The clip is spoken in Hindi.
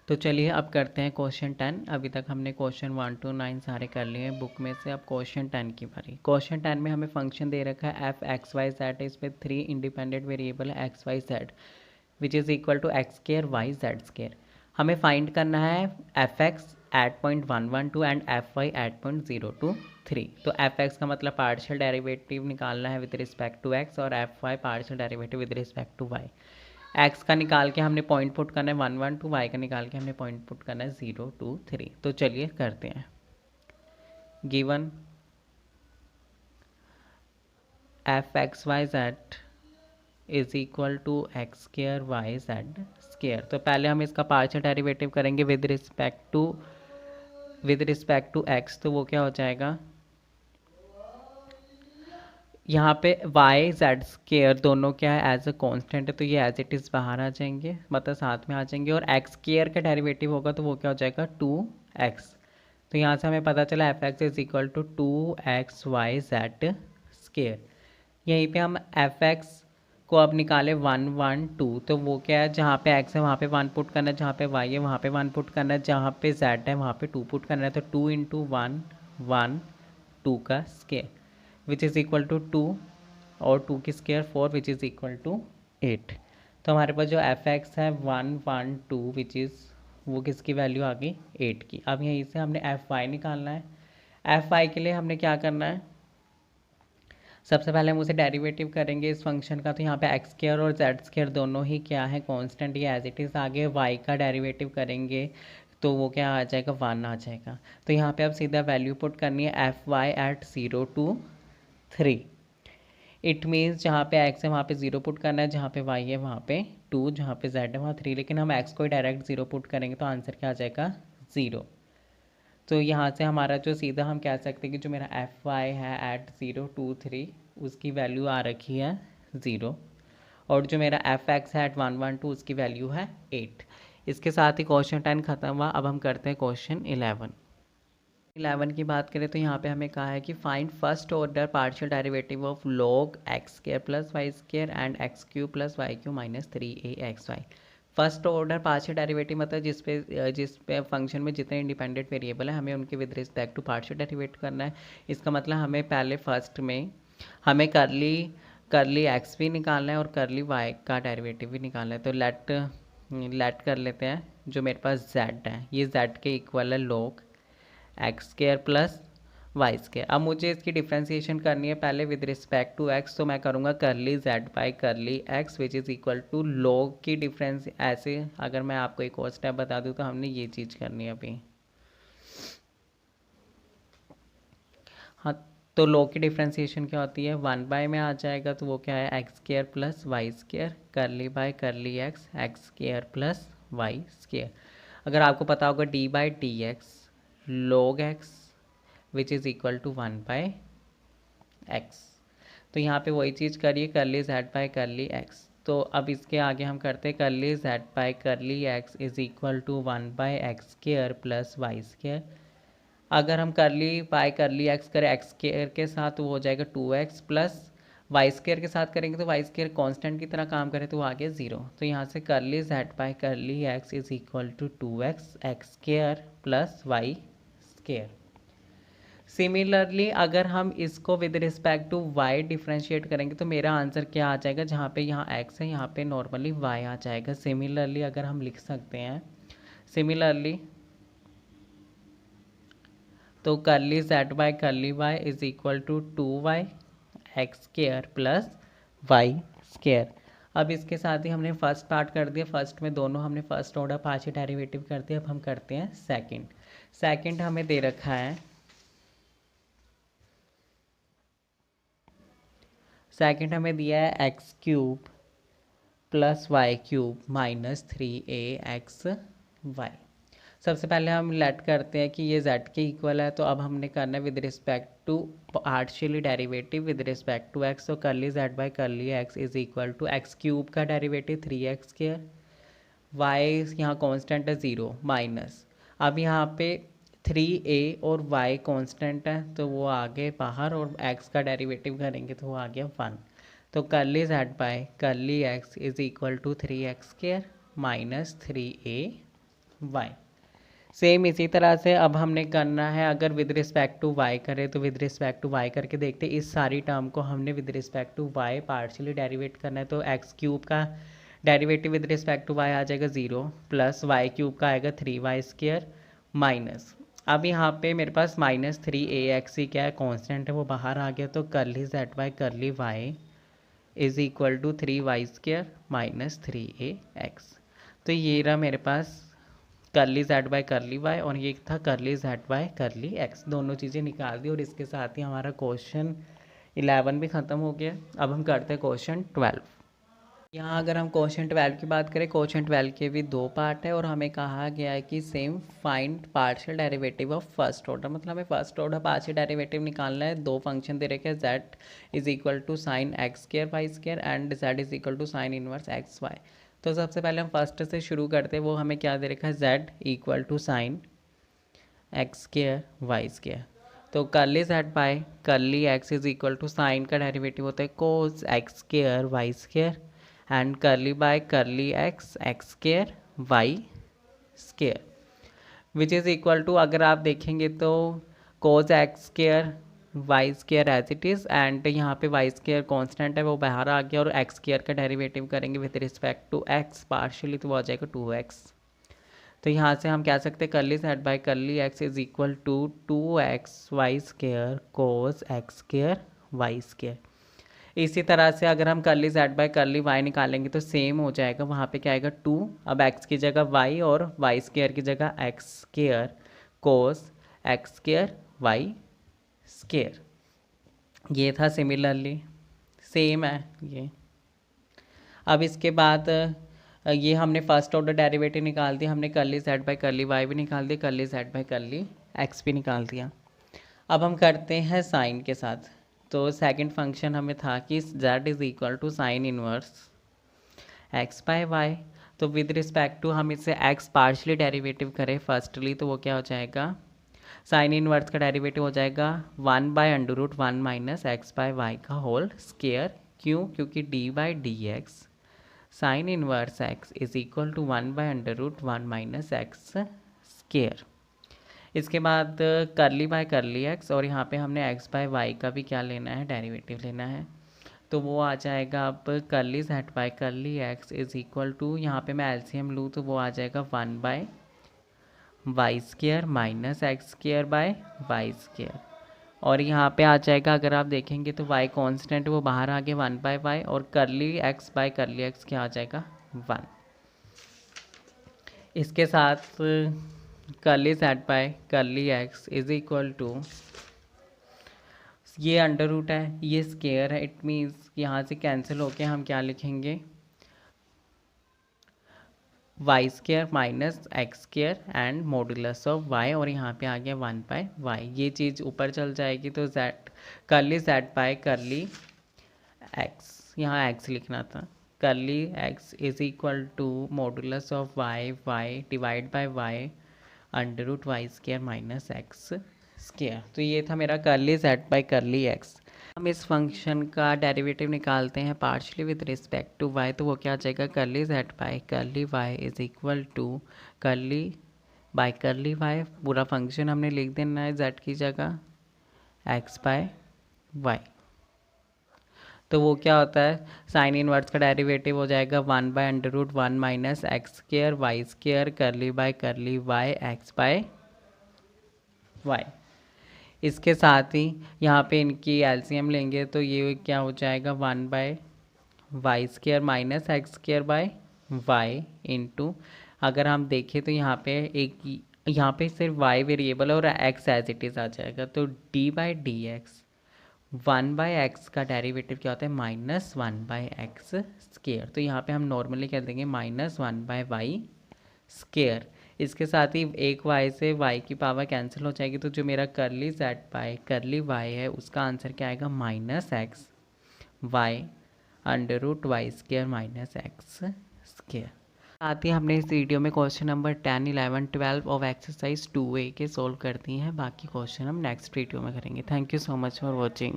तो चलिए अब करते हैं क्वेश्चन 10। अभी तक हमने क्वेश्चन 1 to 9 सारे कर लिए हैं बुक में से। अब क्वेश्चन 10 की बारी। क्वेश्चन 10 में हमें फंक्शन दे रखा है एफ एक्स वाई जेड, इस पर 3 इंडिपेंडेंट वेरिएबल है X Y Z which is equal to X square Y Z square. हमें फाइंड करना है F X at point 1 1 2 and F Y at point 0 2 3। तो एफ एक्स का मतलब पार्शियल डेरिवेटिव निकालना है विद रिस्पेक्ट टू एक्स और F Y partial derivative with respect to Y. X का निकाल के हमने पॉइंट पुट करना है 1 1 2, वाई का निकाल के हमने पॉइंट पुट करना है 0 2 3। तो चलिए करते हैं। Given F X Y Z is equal to X square Y Z square. तो पहले हम इसका पार्शियल डेरिवेटिव करेंगे विद रिस्पेक्ट टू एक्स। तो वो क्या हो जाएगा, यहाँ पे वाई जेड स्केयर दोनों क्या है एज अ कांस्टेंट है, तो ये एज इट इज़ बाहर आ जाएंगे, मतलब साथ में आ जाएंगे। और एक्स स्केयर का डेरिवेटिव होगा तो वो क्या हो जाएगा 2x। तो यहाँ से हमें पता चला F X is equal to 2xy z square. यहीं पे हम एफ एक्स को अब निकाले 1 1 2। तो वो क्या है, जहाँ पे x है वहाँ पे 1 पुट करना है, जहाँ पे y है वहाँ पे 1 पुट करना है, जहाँ पे z है वहाँ पे 2 पुट करना है। तो 2 इंटू 1 1 2 का square which is equal to 2 और 2 की square 4 which is equal to 8। तो हमारे पास जो एफ एक्स है 1 1 2 विच इज़ वो किसकी वैल्यू आ गई 8 की। अब यहीं से हमने एफ वाई निकालना है। एफ वाई के लिए हमने क्या करना है, सबसे पहले हम उसे डेरिवेटिव करेंगे इस फंक्शन का। तो यहाँ पे एक्स स्केयर और जेड स्केयर दोनों ही क्या है कांस्टेंट, ये एज इट इज़। आगे वाई का डेरिवेटिव करेंगे तो वो क्या आ जाएगा 1 आ जाएगा। तो यहाँ पे अब सीधा वैल्यू पुट करनी है F Y at 0 2 3। It means जहाँ पे x है वहाँ पे 0 पुट करना है, जहाँ पे y है वहाँ पे 2, जहाँ पे z है वहाँ 3। लेकिन हम x को ही डायरेक्ट 0 पुट करेंगे तो आंसर क्या आ जाएगा 0। तो यहाँ से हमारा जो सीधा हम कह सकते हैं कि जो मेरा एफ वाई है एट 0 2 3 उसकी वैल्यू आ रखी है 0, और जो मेरा एफ एक्स है एट 1 1 2 उसकी वैल्यू है 8। इसके साथ ही क्वेश्चन 10 खत्म हुआ। अब हम करते हैं क्वेश्चन 11 की बात करें तो यहाँ पे हमें कहा है कि find first order partial derivative of log X square plus Y square and X cube plus Y cube minus 3a(x, y). First order partial derivative मतलब जिस पे फंक्शन में जितने इंडिपेंडेंट वेरिएबल है हमें उनके with respect to partial derivate करना है। इसका मतलब हमें पहले फर्स्ट में हमें करली एक्स भी निकालना है और करली वाई का डेरिवेटिव भी निकालना है। तो लेट कर लेते हैं, जो मेरे पास z है ये z के इक्वल है log X square plus Y square. अब मुझे इसकी डिफ्रेंसिएशन करनी है पहले विद रिस्पेक्ट टू एक्स। तो मैं करूँगा curly Z by curly X which is equal to log की डिफरेंस। ऐसे अगर मैं आपको एक और स्टेप बता दूँ तो हमने ये चीज़ करनी है अभी। हाँ, तो लॉग की डिफ्रेंसिएशन क्या होती है 1 बाय में आ जाएगा, तो वो क्या है X square plus Y square curly by curly X X square plus Y square. अगर आपको पता होगा D by D X log X which is equal to 1 by X. तो यहाँ पे वही चीज़ करिए करली जेड बाई करली एक्स। तो अब इसके आगे हम करते हैं curly Z by curly X is equal to 1 by X square plus Y square. अगर हम करली बाई करली एक्स करें एक्स स्केयर के साथ तो वो हो जाएगा 2x प्लस वाई स्केयर के साथ करेंगे तो वाई स्केयर कॉन्स्टेंट की तरह काम करे तो वो आ गया 0। तो यहाँ से curly Z by curly X is equal to 2x X square plus Y square. Similarly अगर हम इसको with respect to y differentiate करेंगे तो मेरा आंसर क्या आ जाएगा, जहाँ पे यहाँ x है यहाँ पे नॉर्मली y आ जाएगा। सिमिलरली अगर हम लिख सकते हैं सिमिलरली तो curly Z by curly Y is equal to 2y X square plus Y square. अब इसके साथ ही हमने फर्स्ट पार्ट कर दिया, फर्स्ट में दोनों हमने फर्स्ट ऑर्डर पार्शियल डेरिवेटिव कर दिया। अब हम करते हैं सेकंड हमें दे रखा है, सेकंड हमें दिया है X cube plus Y cube minus 3a(x, y). सबसे पहले हम लेट करते हैं कि ये z के इक्वल है, तो अब हमने करना है with respect to partially derivative with respect to x। तो curly z by curly x is equal to X cube का डेरिवेटिव 3x स्क्वायर, y यहाँ कांस्टेंट है 0 माइनस। अब यहाँ पे 3a और y कांस्टेंट है तो वो आगे बाहर, और x का डेरिवेटिव करेंगे तो वो आ गया 1। तो curly z by curly x is equal to 3x square minus 3a Y. Same इसी तरह से अब हमने करना है, अगर विद रिस्पेक्ट टू वाई करें तो विद रिस्पेक्ट टू वाई करके देखते हैं। इस सारी टर्म को हमने with respect to Y partially derivate करना है, तो एक्स क्यूब का derivative with respect to Y आ जाएगा 0 प्लस वाई क्यूब का आएगा 3y² माइनस, अब यहाँ पे मेरे पास -3ax ही क्या है, कांस्टेंट है, वो बाहर आ गया, तो curly z by curly y is equal to 3y² minus 3ax। तो ये रहा मेरे पास curly z by curly y, और ये था curly z by curly x। दोनों चीज़ें निकाल दी और इसके साथ ही हमारा क्वेश्चन 11 भी ख़त्म हो गया। अब हम करते हैं क्वेश्चन 12। यहाँ अगर हम क्वेश्चन 12 की बात करें, क्वेश्चन 12 के भी 2 पार्ट है और हमें कहा गया है कि same find partial derivative of first order, मतलब हमें फर्स्ट ऑर्डर पार्शियल डेरिवेटिव निकालना है। 2 फंक्शन दे रखे हैं, z is equal to sine x² y² and z is equal to sine inverse xy। तो सबसे पहले हम फर्स्ट से शुरू करते हैं, वो हमें क्या दे रखा है, z equal to sine x² y²। तो curly z by curly x is equal to sine का डेरिवेटिव होता है cos x² y² and curly by curly x² y² which is equal to, अगर आप देखेंगे तो cos x² y² as it is, and यहाँ पे y² कांस्टेंट है वो बाहर आ गया, और x² का डेरिवेटिव करेंगे with respect to x partially, तो वो आ जाएगा 2x। तो यहाँ से हम कह सकते हैं curly z by curly x is equal to 2x y² cos x² y²। इसी तरह से अगर हम curly z by curly y निकालेंगे तो सेम हो जाएगा, वहाँ पे क्या आएगा 2, अब x की जगह y और y² की जगह x² कोस x² y²। ये था सिमिलरली, सेम है ये। अब इसके बाद ये हमने फर्स्ट ऑर्डर डेरिवेटिव निकाल दिया, हमने curly z by curly y भी निकाल दिया, curly z by curly x भी निकाल दिया। अब हम करते हैं साइन के साथ। तो सेकंड फंक्शन हमें था कि z is equal to sine inverse x by y, तो विद रिस्पेक्ट टू हम इसे x पार्शली डेरिवेटिव करें फर्स्टली, तो वो क्या हो जाएगा, साइन इनवर्स का डेरिवेटिव हो जाएगा 1/√1 माइनस एक्स बाय वाई का होल स्क्वायर। क्यों? क्योंकि d by D X sine inverse x is equal to 1/√1 minus X square. इसके बाद कर्ली बाय कर्ली x, और यहाँ पे हमने x बाय वाई का भी क्या लेना है, डेरिवेटिव लेना है, तो वो आ जाएगा अब curly z by curly x is equal to, यहाँ पे मैं एलसीएम लूँ तो वो आ जाएगा 1/y² minus x² bye y², और यहाँ पे आ जाएगा, अगर आप देखेंगे तो y कांस्टेंट वो बाहर आ गया 1/y, और curly x by curly x क्या आ जाएगा 1। इसके साथ curly z by curly x is equal to, ये अंडर रूट है, ये स्क्वायर है, इट मीन्स यहाँ से कैंसिल होके हम क्या लिखेंगे, y² minus x² and modulus of y, और यहाँ पे आ गया 1/y। ये चीज़ ऊपर चल जाएगी, तो z curly z by curly x, यहाँ x लिखना था, curly x is equal to modulus of y divide by y √y² minus x²। तो ये था मेरा curly z by curly x। हम इस फंक्शन का डेरिवेटिव निकालते हैं partially with respect to y, तो वो क्या आ जाएगा, curly z by curly y is equal to curly by curly y, पूरा फंक्शन हमने लिख देना है z की जगह x बाय y। तो वो क्या होता है, साइन इनवर्स का डेरिवेटिव हो जाएगा 1/√1 minus x² y² curly by curly y x by y। इसके साथ ही यहाँ पे इनकी एलसीएम लेंगे तो ये क्या हो जाएगा 1/y² minus x² bye y into, अगर हम देखें तो यहाँ पे यहाँ पे सिर्फ y वेरिएबल और x एज इट इज़ आ जाएगा, तो d by D x 1/x का डेरिवेटिव क्या होता है, -1/x²। तो यहाँ पे हम नॉर्मली कह देंगे -1/y²। इसके साथ ही एक y से y की पावर कैंसिल हो जाएगी, तो जो मेरा curly z by curly y है उसका आंसर क्या आएगा, -x/y² माइनस x²। साथ ही हमने इस वीडियो में question number 10, 11, 12 of exercise 2A के सोल्व कर दिए हैं। बाकी क्वेश्चन हम नेक्स्ट वीडियो में करेंगे। Thank you so much for watching.